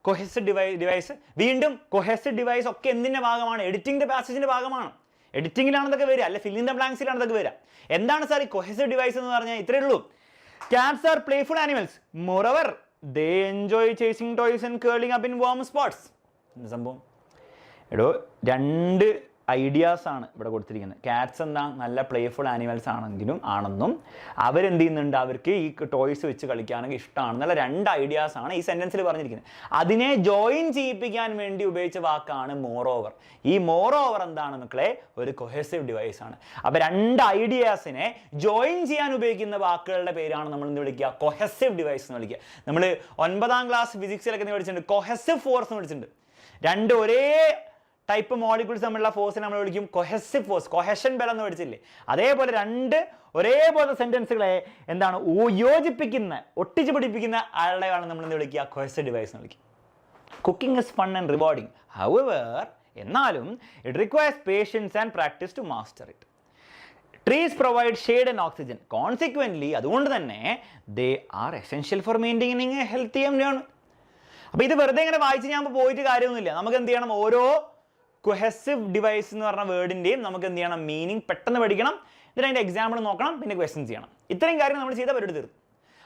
കൊഹെസീവ് device. വീണ്ടും കൊഹെസീവ് device ഒക്കെ എന്തിൻ്റെ ഭാഗമാണ്? എഡിറ്റിംഗ് ദ പാസേജിൻ്റെ ഭാഗമാണ്. എഡിറ്റിംഗിലാണ് ഇതൊക്കെ വരിക, അല്ലെ ഫില്ലിംഗ് ദ ബ്ലാങ്ക്സിലാണ് ഇതൊക്കെ വരിക. എന്താണ് സാർ ഈ കൊഹെസീവ് ഡിവൈസ് എന്ന് പറഞ്ഞാൽ? ഇത്രയേ ഉള്ളൂ. Cats are playful animals. Moreover, they enjoy chasing toys and curling up in warm spots. എന്താ സംഭവം? എടോ, രണ്ട് ഐഡിയാസ് ആണ് ഇവിടെ കൊടുത്തിരിക്കുന്നത്. കാറ്റ്സ് എന്താ നല്ല പ്ലേഫുൾ ആനിമൽസ് ആണെന്നും അവരെന്ത് ചെയ്യുന്നുണ്ട്, അവർക്ക് ഈ ടോയ്സ് വെച്ച് കളിക്കാനൊക്കെ ഇഷ്ടമാണെന്നുള്ള രണ്ട് ഐഡിയാസ് ആണ് ഈ സെൻറ്റൻസിൽ പറഞ്ഞിരിക്കുന്നത്. അതിനെ ജോയിൻ ചെയ്യിപ്പിക്കാൻ വേണ്ടി ഉപയോഗിച്ച വാക്കാണ് മോർ ഓവർ. ഈ മോർ ഓവർ എന്താണ് മക്കളെ? ഒരു കൊഹെസീവ് ഡിവൈസ് ആണ്. അപ്പോൾ രണ്ട് ഐഡിയാസിനെ ജോയിൻ ചെയ്യാൻ ഉപയോഗിക്കുന്ന വാക്കുകളുടെ പേരാണ് നമ്മൾ എന്ത് വിളിക്കുക? കൊഹെസീവ് ഡിവൈസ് എന്ന് വിളിക്കുക. നമ്മൾ 9ാം ക്ലാസ് ഫിസിക്സിലൊക്കെ പഠിച്ചിട്ടുണ്ട്, കൊഹെസീവ് ഫോഴ്സ് എന്ന് പഠിച്ചിട്ടുണ്ട്. രണ്ട് ഒരേ ടൈപ്പ് മോളിക്യൂൾസ് തമ്മിലുള്ള ഫോഴ്സിനെ നമ്മൾ വിളിക്കും കൊഹെസീവ് ഫോഴ്സ്, കൊഹെഷൻ ബലം എന്ന് പഠിച്ചില്ലേ? അതേപോലെ രണ്ട് ഒരേപോലെ സെന്റൻസുകളെ എന്താണ് യോജിപ്പിക്കുന്ന, ഒട്ടിച്ച് പിടിപ്പിക്കുന്ന ആളുടെയാണ് നമ്മൾ എന്ത് വിളിക്കുക? കൊഹെസീവ് ഡിവൈസ് എന്ന് വിളിക്കും. Cooking is fun and rewarding. However, എന്നാലും it requires patience and practice to master it. Trees provide shade and oxygen. Consequently അതുകൊണ്ട് തന്നെ they are essential for maintaining a healthy environment. അപ്പോൾ ഇത് വെറുതെ ഇങ്ങനെ വായിച്ച് ഞാൻ പോയിട്ട് കാര്യമൊന്നുമില്ല. നമുക്ക് എന്ത് ചെയ്യണം? ഓരോ കൊഹെസീവ് ഡിവൈസ് എന്ന് പറഞ്ഞ വേർഡിൻ്റെയും നമുക്ക് എന്ത് ചെയ്യണം? മീനിങ് പെട്ടെന്ന് പഠിക്കണം, എന്നിട്ട് അതിൻ്റെ എക്സാമ്പിൾ നോക്കണം, പിന്നെ ക്വസ്റ്റ്യൻസ് ചെയ്യണം. ഇത്രയും കാര്യം നമ്മൾ ചെയ്താൽ പരിപാടി തീർന്നു.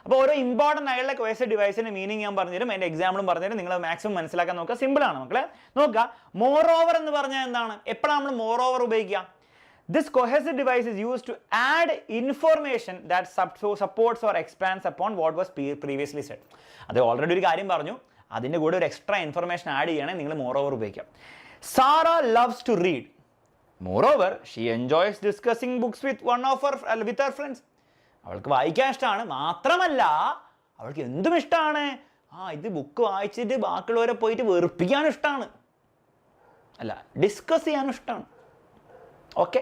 അപ്പോൾ ഓരോ ഇമ്പോർട്ടൻ്റ് ആയിട്ടുള്ള കൊഹെസീവ് ഡിവൈസിൻ്റെ മീനിങ് ഞാൻ പറഞ്ഞുതരും, അതിൻ്റെ എക്സാമ്പിളും പറഞ്ഞുതരും. നിങ്ങൾ മാക്സിമം മനസ്സിലാക്കാൻ നോക്കുക. സിമ്പിളാണ് മക്കളെ. നോക്കുക, മോർ ഓവർ എന്ന് പറഞ്ഞാൽ എന്താണ്? എപ്പോഴാണ് നമ്മൾ മോർ ഓവർ ഉപയോഗിക്കുക? This cohesive device is used to add information that supports or expands upon what was previously said. അത് ഓൾറെഡി ഒരു കാര്യം പറഞ്ഞു, അതിൻ്റെ കൂടെ ഒരു എക്സ്ട്രാ ഇൻഫർമേഷൻ ആഡ് ചെയ്യണമെങ്കിൽ നിങ്ങൾ മോർ ഓവർ ഉപയോഗിക്കാം. Sarah loves to read. Moreover, she enjoys discussing books with her friends. അവൾക്ക് വായിക്കാൻ ഇഷ്ടമാണ്, മാത്രമല്ല അവൾക്ക് എന്തും ഇഷ്ടമാണ്. ഇത് ബുക്ക് വായിച്ചിട്ട് ബാക്കിയുള്ളവരെ പോയിട്ട് വെറുപ്പിക്കാനും ഇഷ്ടമാണ്, അല്ല ഡിസ്കസ് ചെയ്യാനും ഇഷ്ടമാണ്. ഓക്കെ,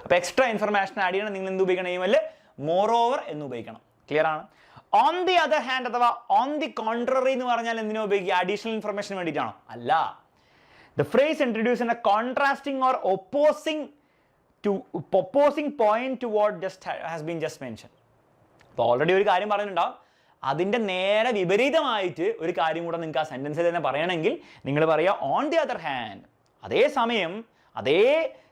അപ്പോൾ എക്സ്ട്രാ ഇൻഫർമേഷൻ ആഡ് ചെയ്യണം. നിങ്ങൾ എന്ത് ഉപയോഗിക്കണം? ഇമെയിൽ മോർ ഓവർ എന്ന് ഉപയോഗിക്കണം. ക്ലിയർ ആണ്? ഓൺ ദി അതർ ഹാൻഡ് അഥവാ ഓൺ ദി കോൺട്രറി എന്ന് പറഞ്ഞാൽ എന്തിനാ ഉപയോഗിക്കുക? അഡീഷണൽ ഇൻഫർമേഷൻ വേണ്ടിയിട്ടാണോ? അല്ല. The phrase introduced in a contrasting or opposing point to what has been just mentioned. അപ്പോൾ ഓൾറെഡി ഒരു കാര്യം പറയുന്നുണ്ടാവും, അതിൻ്റെ നേരെ വിപരീതമായിട്ട് ഒരു കാര്യം കൂടെ നിങ്ങൾക്ക് ആ സെൻറ്റൻസിൽ തന്നെ പറയണമെങ്കിൽ നിങ്ങൾ പറയുക ഓൺ ദി അതർ ഹാൻഡ്. അതേസമയം അതേ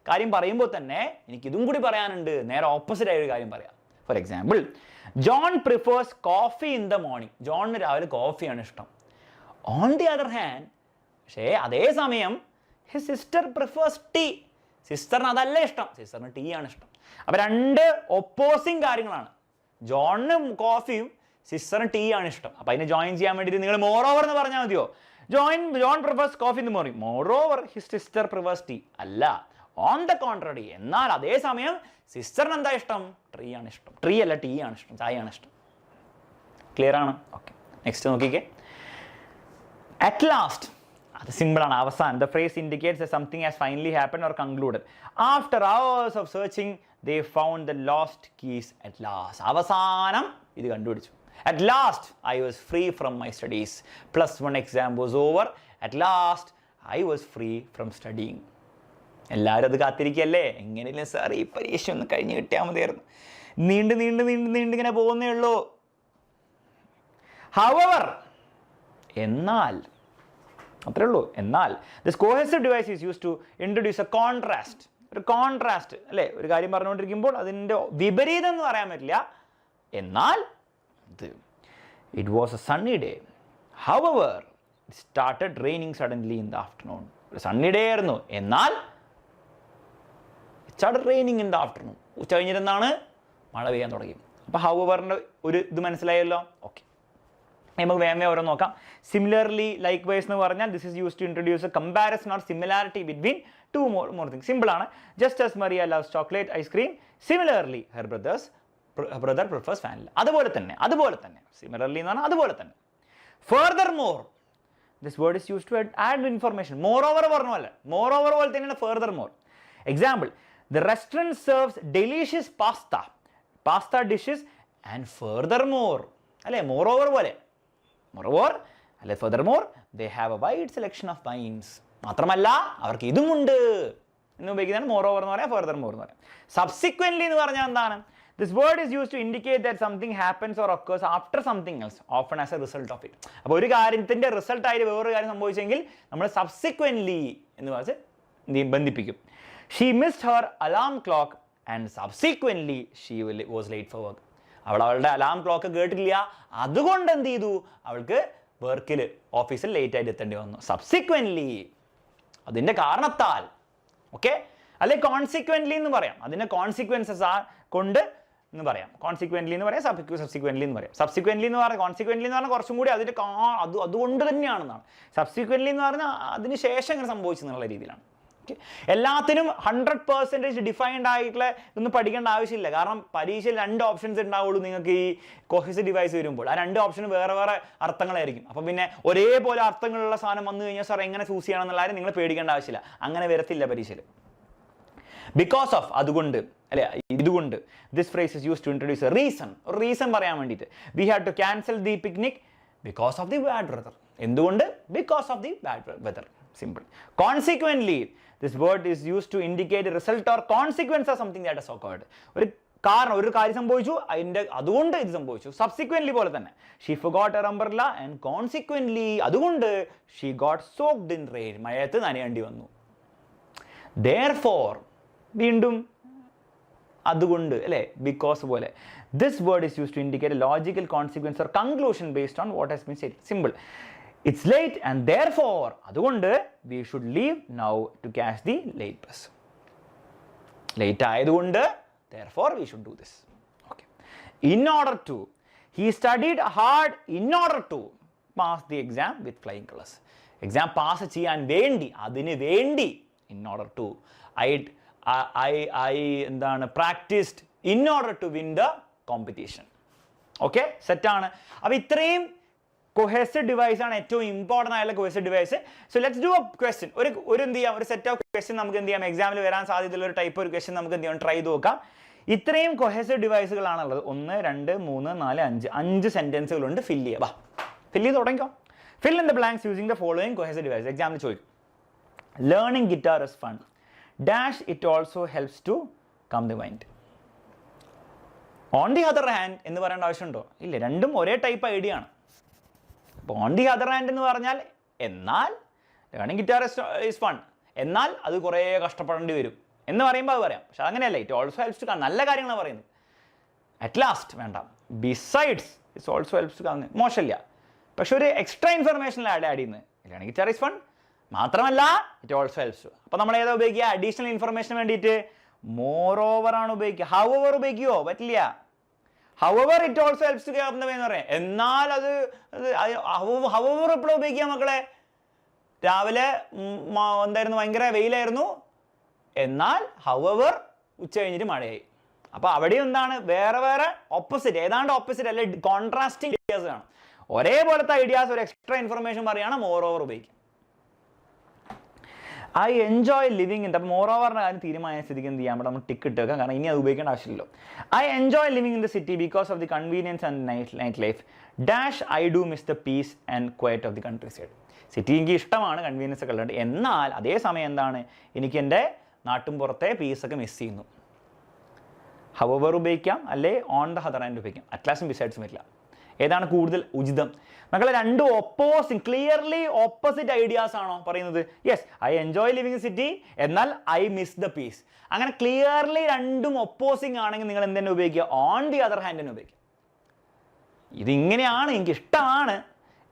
കാര്യം പറയുമ്പോൾ തന്നെ എനിക്കിതും കൂടി പറയാനുണ്ട്, നേരെ ഓപ്പോസിറ്റ് ആയ ഒരു കാര്യം പറയാം. For example, John prefers coffee in the morning. ജോണിന് രാവിലെ കോഫിയാണ് ഇഷ്ടം. ഓൺ ദി അതർ ഹാൻഡ്, പക്ഷേ അതേസമയം ഹിസ് സിസ്റ്റർ പ്രിഫേഴ്സ് ടീ. സിസ്റ്ററിന് അതല്ല ഇഷ്ടം, സിസ്റ്ററിന് ടീ ആണ് ഇഷ്ടം. അപ്പോൾ രണ്ട് ഒപ്പോസിങ് കാര്യങ്ങളാണ്. ജോണിന് കോഫിയും സിസ്റ്ററിന് ടീ ആണ് ഇഷ്ടം. അപ്പോൾ അതിനെ ജോയിൻ ചെയ്യാൻ വേണ്ടിയിട്ട് നിങ്ങൾ മോർ ഓവർ എന്ന് പറഞ്ഞാൽ മതിയോ? John prefers coffee in the morning. Moreover his sister prefers tea. അല്ല, ഓൺ ദ കോൺട്രറി. എന്നാൽ അതേസമയം സിസ്റ്ററിന് എന്താ ഇഷ്ടം? ട്രീ ആണ് ഇഷ്ടം. ട്രീ അല്ല, ടീ ആണ് ഇഷ്ടം, ചായ ആണ് ഇഷ്ടം. ക്ലിയർ ആണ്? ഓക്കെ, നെക്സ്റ്റ് നോക്കിക്കേ. അറ്റ് ലാസ്റ്റ്, അത് സിമ്പിളാണ്. അവസാനം, the phrase indicates that something has finally happened or concluded. After hours of searching, they found the lost keys at last. അവസാനം ഇത് കണ്ടുപിടിച്ചു. At last, I was free from my studies. +1 exam was over. At last, I was free from studying. എല്ലാവരും അത് കാത്തിരിക്കല്ലേ, എങ്ങനെയല്ലേ sir ഈ പരീക്ഷ ഒന്ന് കഴിഞ്ഞ് കിട്ടിയാൽ മതിയായിരുന്നു. നീണ്ടിങ്ങനെ പോകുന്നേ ഉള്ളൂ. However, എന്നാൽ, അത്രേ ഉള്ളൂ. എന്നാൽ this cohesive device is use to introduce a contrast. ഒരു കോൺട്രാസ്റ്റ് അല്ലേ, ഒരു കാര്യം പറഞ്ഞുകൊണ്ടിരിക്കുമ്പോൾ അതിൻ്റെ വിപരീതം എന്ന് പറയാൻ പറ്റില്ല. എന്നാൽ it was A Sunny day. However it started raining suddenly in the afternoon. ഒരു സണ്ണി ഡേ ആയിരുന്നു, എന്നാൽ it started raining in the afternoon. ഉച്ച കഴിഞ്ഞിരുന്നാണ് മഴ പെയ്യാൻ തുടങ്ങി. അപ്പോൾ ഹൗവറിൻ്റെ ഒരു ഇത് മനസ്സിലായല്ലോ. ഓക്കെ, നമുക്ക് വേഗം ഓരോ നോക്കാം. സിമിലർലി, ലൈക്ക് വൈസ് എന്ന് പറഞ്ഞാൽ this is use to introduce a comparison or similarity between two more things. സിമ്പിളാണ്. Just as Maria loves chocolate ice cream, similarly her brother prefers vanilla. അതുപോലെ തന്നെ സിമിലർലി എന്ന് പറഞ്ഞാൽ അതുപോലെ തന്നെ. Furthermore, this word is use to add information. Moreover പറഞ്ഞ പോലെ, moreover പോലെ തന്നെയാണ് furthermore. Example, the restaurant serves delicious pasta dishes and furthermore. അല്ലേ, മോർ ഓവർ പോലെ. Moreover, furthermore, they have a wide selection of wines. മാത്രമല്ല അവർക്ക് ഇതുമുണ്ട് എന്ന് ഉപയോഗിക്കുന്നതാണ് മോർ ഓവർ എന്ന് പറയാം, ഫർദർ മോർ എന്ന് പറയാം. സബ്സിക്വൻ്റ്ലി എന്ന് പറഞ്ഞാൽ എന്താണ്? This word is used to indicate that something happens or occurs after something else, often as a result of it. അപ്പോൾ ഒരു കാര്യത്തിൻ്റെ റിസൾട്ട് ആയിട്ട് വേറൊരു കാര്യം സംഭവിച്ചെങ്കിൽ നമ്മൾ സബ്സിക്വൻ്റ്ലി എന്ന് പറഞ്ഞ് ബന്ധിപ്പിക്കും. She missed Har alarm clock and subsequently she was late four work. അവളുടെ അലാം ക്ലോക്ക് കേട്ടില്ല, അതുകൊണ്ട് എന്ത് ചെയ്തു, അവൾക്ക് വർക്കിൽ ഓഫീസിൽ ലേറ്റ് ആയിട്ട് എത്തേണ്ടി വന്നു. സബ്സിക്വൻ്റ്ലി, അതിൻ്റെ കാരണത്താൽ. ഓക്കെ, അല്ലെ കോൺസിക്വൻ്റ്ലി എന്ന് പറയാം, അതിൻ്റെ കോൺസിക്വൻസസ് കൊണ്ട് എന്ന് പറയാം. കോൺസിക്വൻ്റ്ലി എന്ന് പറയാം, സബ്സിക്വൻ്റ്ലി എന്ന് പറയാം. സബ്സിക്വൻ്റ്ലി എന്ന് പറഞ്ഞാൽ, കോൺസിക്വൻ്റ്ലി എന്ന് പറഞ്ഞാൽ കുറച്ചും കൂടി അതിൻ്റെ അതുകൊണ്ട് തന്നെയാണെന്നാണ്. സബ്സിക്വൻ്റ്ലി എന്ന് പറഞ്ഞാൽ അതിന് ശേഷം ഇങ്ങനെ സംഭവിച്ചു എന്നുള്ള രീതിയിലാണ്. ഓക്കെ, എല്ലാത്തിനും 100% ഡിഫൈൻഡ് ആയിട്ടുള്ള ഇതൊന്നും പഠിക്കേണ്ട ആവശ്യമില്ല. കാരണം പരീക്ഷയിൽ 2 ഓപ്ഷൻസ് ഉണ്ടാവുള്ളൂ നിങ്ങൾക്ക് ഈ കോഹെസിവ് ഡിവൈസ് വരുമ്പോൾ. ആ 2 ഓപ്ഷനും വേറെ വേറെ അർത്ഥങ്ങളായിരിക്കും. അപ്പം പിന്നെ ഒരേപോലെ അർത്ഥങ്ങളുള്ള സാധനം വന്നു കഴിഞ്ഞാൽ സാർ എങ്ങനെ ചൂസ് ചെയ്യണം എന്നുള്ള കാര്യം നിങ്ങൾ പേടിക്കേണ്ട ആവശ്യമില്ല. അങ്ങനെ വരത്തില്ല പരീക്ഷയിൽ. ബിക്കോസ് ഓഫ്, അതുകൊണ്ട്, അല്ലെ ഇതുകൊണ്ട്. This phrase is used to introduce a reason, ഒരു റീസൺ പറയാൻ വേണ്ടിയിട്ട്. We had to cancel the picnic because of the bad weather. എന്തുകൊണ്ട്? Because of the bad weather. Simple. Consequently, this word is used to indicate result or consequence of something that has occurred. ഒരു കാരണം, ഒരു കാര്യം സംഭവിച്ചു, അതുകൊണ്ട് ഇത് സംഭവിച്ചു. Subsequently പോലെ തന്നെ, she forgot her umbrella and consequently, അതുകൊണ്ട് she got soaked in rain, മഴയത്ത് നനയേണ്ടി വന്നു. Therefore, വീണ്ടും അതുകൊണ്ട്, അല്ലേ, ബിക്കോസ് പോലെ. This word is use to indicate a logical consequence or conclusion based on what has been said. Simple. It's late and therefore, അതുകൊണ്ട് we should leave now to catch the late bus. Late ആയതുകൊണ്ട് therefore we should do this. Okay. In order to, he studied hard in order to pass the exam with flying colors. Exam pass ചെയ്യാൻ വേണ്ടി, അതിന് വേണ്ടി, in order to, I എന്താണ്, practiced in order to win the competition. Okay, സെറ്റാണ്. അപ്പോൾ ഇത്രയും cohesive device ആണ് ഏറ്റവും ഇമ്പോർട്ടൻ്റ് ആയിട്ടുള്ള cohesive device. So let's do a question. ഒരു എന്ത് ചെയ്യാം, ഒരു സെറ്റ് ഓഫ് ക്വസ്റ്റ്യൻ നമുക്ക് എന്ത് ചെയ്യാം, എക്സാമിൽ വരാൻ സാധ്യതയുള്ള ഒരു ടൈപ്പ് ഒരു ക്വസ്റ്റ്യൻ നമുക്ക് എന്ത് ചെയ്യാം, ട്രൈ ചെയ്ത് നോക്കാം. ഇത്രയും കൊഹെസിവ് ഡിവൈസുകളാണുള്ളത്. 1 2 3 4 5 5 സെൻറ്റൻസുകളുണ്ട്. ഫില്ല് ചെയ്യാം. ഫില്ല് ചെയ്ത് തുടങ്ങിക്കോ. Fill in the blanks using the following cohesive device. എക്സാമിൽ ചോദിക്കും. Learning guitar is fun. Dash it also helps to calm the mind. On the other hand എന്ന് പറയേണ്ട ആവശ്യമുണ്ടോ? ഇല്ല, രണ്ടും ഒരേ ടൈപ്പ് ഐഡിയ ആണ്. അപ്പോൾ ഓൺ ദി അതർ ഹാൻഡ് എന്ന് പറഞ്ഞാൽ, എന്നാൽ ലേണിംഗ് ഗിറ്റാർ ഇസ് ഫൺ, എന്നാൽ അത് കുറേ കഷ്ടപ്പെടേണ്ടി വരും എന്ന് പറയുമ്പോൾ അത് പറയാം. പക്ഷെ അങ്ങനെയല്ല. It also helps to calm, നല്ല കാര്യങ്ങളാണ് പറയുന്നത്. അറ്റ് ലാസ്റ്റ് വേണ്ട. Besides it's also helps to calm, മോശമില്ല. പക്ഷെ ഒരു എക്സ്ട്രാ ഇൻഫർമേഷൻ ആഡ് ചെയ്യുന്നത്. ലേണിംഗ് ഗിറ്റാർ ഇസ് ഫൺ മാത്രമല്ല ഇറ്റ് ഓൾസോ ഹെൽപ്സ് ടു. അപ്പോൾ നമ്മൾ ഏതാ ഉപയോഗിക്കുക? അഡീഷണൽ ഇൻഫർമേഷന് വേണ്ടിയിട്ട് മോർ ഓവർ ആണ് ഉപയോഗിക്കുക. ഹൗ ഓവർ ഉപയോഗിക്കുമോ? പറ്റില്ല. However it also helps to എന്ന് പറയാം. എന്നാൽ അത് ഹൗ ഓവർ എപ്പോഴും ഉപയോഗിക്കുക മക്കളെ? രാവിലെ എന്തായിരുന്നു, ഭയങ്കര വെയിലായിരുന്നു, എന്നാൽ ഹൗ ഓവർ ഉച്ച കഴിഞ്ഞിട്ട് മഴയായി. അപ്പോൾ അവിടെ എന്താണ്, വേറെ വേറെ ഓപ്പോസിറ്റ്, ഏതാണ്ട് ഓപ്പോസിറ്റ് അല്ലെ കോൺട്രാസ്റ്റിംഗ് ഐഡിയാസ് ആണ്. ഒരേപോലത്തെ ഐഡിയാസ് ഒരു എക്സ്ട്രാ ഇൻഫർമേഷൻ പറയുകയാണ് മോർ ഓവർ ഉപയോഗിക്കുക. I enjoy living in. അപ്പോൾ മോർ ഓവറിൻ്റെ കാര്യം തീരുമാനിച്ച സ്ഥിതിക്ക് എന്ത് ചെയ്യാൻ പറ്റും, നമ്മൾ ടിക്ക് ഇട്ട് വെക്കാം. കാരണം ഇനി അത് ഉപയോഗിക്കേണ്ട ആവശ്യമില്ലല്ലോ. I enjoy living in the city because of the convenience and night life. Dash I do miss the piece and quiet of the country side. City എനിക്ക് ഇഷ്ടമാണ്, കൺവീനിയൻസ് ഒക്കെ ഉള്ളത്, എന്നാൽ അതേസമയം എന്താണ്, എനിക്ക് എൻ്റെ നാട്ടും പുറത്തെ പീസൊക്കെ മിസ് ചെയ്യുന്നു. ഹവർ ഉപയോഗിക്കാം, അല്ലെ ഓൺ ദ അതർ ഹാൻഡ് ഉപയോഗിക്കാം. അറ്റ്ലാസും ബിസൈഡ്സും വരില്ല. ഏതാണ് കൂടുതൽ ഉചിതം? മക്കളെ രണ്ടും ക്ലിയർലി ഓപ്പോസിറ്റ് ഐഡിയാസ് ആണോ പറയുന്നത്? Yes, I enjoy living in city, എന്നാൽ ഐ മിസ് ദ പീസ്. അങ്ങനെ ക്ലിയർലി രണ്ടും ഒപ്പോസിങ് ആണെങ്കിൽ നിങ്ങൾ എന്തെന്നെ ഉപയോഗിക്കുക? ഓൺ ദി അതർ ഹാൻഡ് തന്നെ ഉപയോഗിക്കുക. ഇതിങ്ങനെയാണ്, എനിക്ക് ഇഷ്ടമാണ്,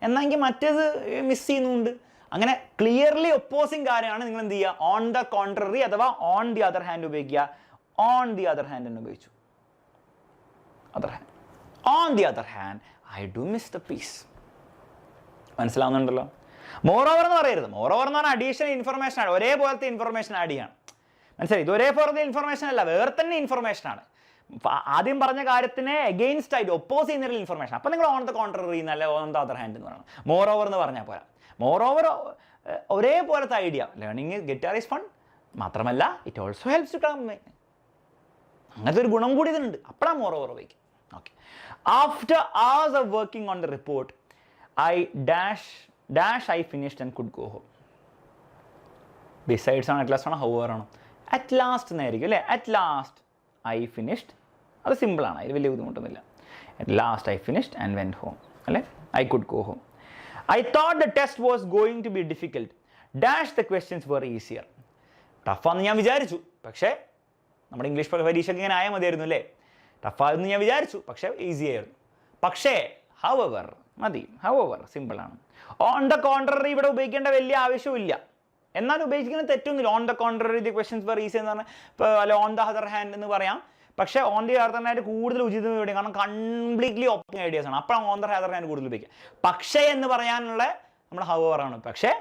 എന്നാൽ എനിക്ക് മറ്റേത് മിസ് ചെയ്യുന്നുണ്ട്. അങ്ങനെ ക്ലിയർലി ഒപ്പോസിങ് കാര്യമാണ് നിങ്ങൾ എന്ത് ചെയ്യുക? ഓൺ ദ കോൺട്രറി അഥവാ ഓൺ ദി അതർ ഹാൻഡ് ഉപയോഗിക്കുക. ഓൺ ദി അതർ ഹാൻഡ് തന്നെ ഉപയോഗിച്ചു. Other hand. On the other hand I do miss the peace. മനസ്സിലാവുന്നുണ്ടല്ലോ? മോർ ഓവർ എന്ന് പറയരുത്. മോർ ഓവർ എന്ന് പറഞ്ഞാൽ അഡീഷണൽ ഇൻഫർമേഷൻ ആണ്, ഒരേപോലത്തെ ഇൻഫർമേഷൻ ആഡ് ചെയ്യണം. മനസ്സിലായി? ഇത് ഒരേപോലത്തെ ഇൻഫർമേഷൻ അല്ല, വേറെ തന്നെ ഇൻഫർമേഷൻ ആണ്. ആദ്യം പറഞ്ഞ കാര്യത്തിനെ എഗെയിൻസ്റ്റ് ആയിട്ട് ഒപ്പോസ് ചെയ്യുന്ന ഇൻഫർമേഷൻ. അപ്പം നിങ്ങൾ ഓൺ ദ കോൺട്രറി എന്നല്ല ഓൺ ദ അതർ ഹാൻഡ് എന്ന് പറയണം. മോർ ഓവർ എന്ന് പറഞ്ഞാൽ പോരാ. മോർ ഓവർ ഒരേപോലത്തെ idea. Learning guitar is fun, മാത്രമല്ല it also helps to calm. അങ്ങനത്തെ ഒരു ഗുണം കൂടി ഇതിനുണ്ട്. അപ്പോഴാണ് മോർ ഓവർ ഉപയോഗിക്കും. Okay. After hours of working on the report, I I finished and could go home. Besides ആണ്, at last ആണ്, however ആണ്. At last എന്നായിരിക്കും അല്ലേ? At last I finished, അത് സിമ്പിളാണ്, അതിൽ വലിയ ബുദ്ധിമുട്ടൊന്നുമില്ല. At last I finished and went home. അല്ലേ, I could go home. I thought the test was going to be difficult. Dash the questions were easier. ടഫാന്ന് ഞാൻ വിചാരിച്ചു, പക്ഷേ നമ്മുടെ ഇംഗ്ലീഷ് പരീക്ഷയ്ക്ക് ഇങ്ങനെ ആയാൽ മതിയായിരുന്നു അല്ലേ. ടഫാന്ന് ഞാൻ വിചാരിച്ചു, പക്ഷേ ഈസി ആയിരുന്നു. പക്ഷേ however മതി, however സിമ്പിളാണ്. ഓൺ ദ കോൺട്രറി ഇവിടെ ഉപയോഗിക്കേണ്ട വലിയ ആവശ്യമില്ല, എന്നാൽ ഉപയോഗിക്കുന്നത് തെറ്റൊന്നുമില്ല. On the contrary the questions were easy എന്ന് പറഞ്ഞാൽ ഇപ്പോൾ അല്ല ഓൺ ദ അതർ ഹാൻഡ് എന്ന് പറയാം. പക്ഷേ ഓൺ ദി അതർ ഹാൻഡ് കൂടുതൽ ഉചിതം ഇവിടെ, കാരണം കംപ്ലീറ്റ്ലി ഓപ്പൺ ഐഡിയാസ് ആണ്. അപ്പോഴാണ് ഓൺ ദ അതർ ഹാൻഡ് കൂടുതൽ ഉപയോഗിക്കുക. പക്ഷേ എന്ന് പറയാനുള്ള നമ്മുടെ however ആണ്. പക്ഷേ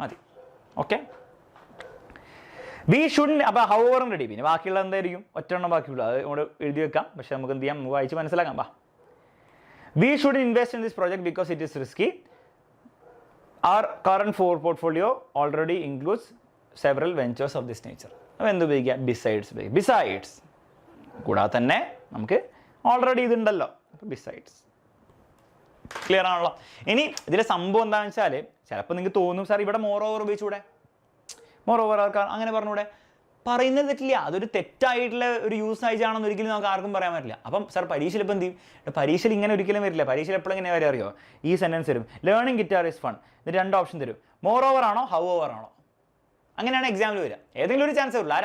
മതി, ഓക്കെ. വി ഷുഡ്, അപ്പോൾ however റെഡി. പിന്നെ ബാക്കിയുള്ള എന്തായിരിക്കും, ഒറ്റെണ്ണം ബാക്കിയുള്ളൂ, അത് ഇവിടെ എഴുതി വെക്കാം. പക്ഷേ നമുക്ക് എന്ത് ചെയ്യാം, നമുക്ക് വായിച്ച് മനസ്സിലാക്കാം. We shouldn't invest in this project because it is risky. Our current portfolio already includes several ventures of this nature. അപ്പോൾ എന്ത് ഉപയോഗിക്കുക, ബിസൈഡ്സ് കൂടാതെ തന്നെ നമുക്ക് ഓൾറെഡി ഇതുണ്ടല്ലോ, അപ്പോൾ ബിസൈഡ്സ്. ക്ലിയർ ആണല്ലോ. ഇനി ഇതിലെ സംഭവം എന്താണെന്ന് വെച്ചാൽ, ചിലപ്പോൾ നിങ്ങൾക്ക് തോന്നും സാർ ഇവിടെ മോർ ഓവർ ഉപയോഗിച്ചൂടെ, മോർ ഓവർ ആർക്കാർ അങ്ങനെ പറഞ്ഞൂടെ. പറയുന്നത് തെറ്റില്ല, അതൊരു തെറ്റായിട്ടുള്ള ഒരു യൂസേജ് ആണെന്ന് ഒരിക്കലും നമുക്ക് ആർക്കും പറയാൻ പറ്റില്ല. അപ്പം സാർ പരീക്ഷയിൽ ഇപ്പം എന്ത് ചെയ്യും, പരീക്ഷയിൽ ഇങ്ങനെ ഒരിക്കലും വരില്ല. പരീക്ഷയിൽ എപ്പോഴും ഇങ്ങനെ വരെ അറിയോ, ഈ സെൻറ്റൻസ് തരും, ലേണിംഗ് ഗിറ്റാർ ഈസ് ഫൺ, എന്നിട്ട് 2 ഓപ്ഷൻ തരും, മോർ ഓവർ ആണോ ഹൗ ഓവർ ആണോ. അങ്ങനെയാണ് എക്സാമിൽ വരിക. ഏതെങ്കിലും ഒരു ചാൻസ് വരുള്ളൂ,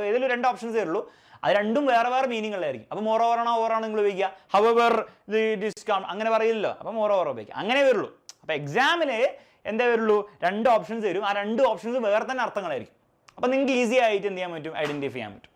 ഏതെങ്കിലും 2 ഓപ്ഷൻസ് വരുള്ളൂ, അത് രണ്ടും വേറെ വേറെ മീനിങ്ങുള്ളതായിരിക്കും. അപ്പോൾ മോർ ഓവർ ആണോ ഓവർ ആണോ നിങ്ങൾ ഉപയോഗിക്കുക, ഹൗ എവർ ഡിസ്കൗണ്ട് അങ്ങനെ പറയില്ലല്ലോ, അപ്പോൾ മോർ ഓവർ ഉപയോഗിക്കുക, അങ്ങനെ വരുള്ളൂ. അപ്പോൾ എക്സാമിൽ എന്താ വരുള്ളൂ, 2 ഓപ്ഷൻസ് വരും, ആ 2 ഓപ്ഷൻസ് വേറെ തന്നെ അർത്ഥങ്ങളായിരിക്കും. അപ്പോൾ നിങ്ങൾക്ക് ഈസി ആയിട്ട് എന്ത് ചെയ്യാൻ പറ്റും, ഐഡൻറ്റിഫൈ ചെയ്യാൻ പറ്റും.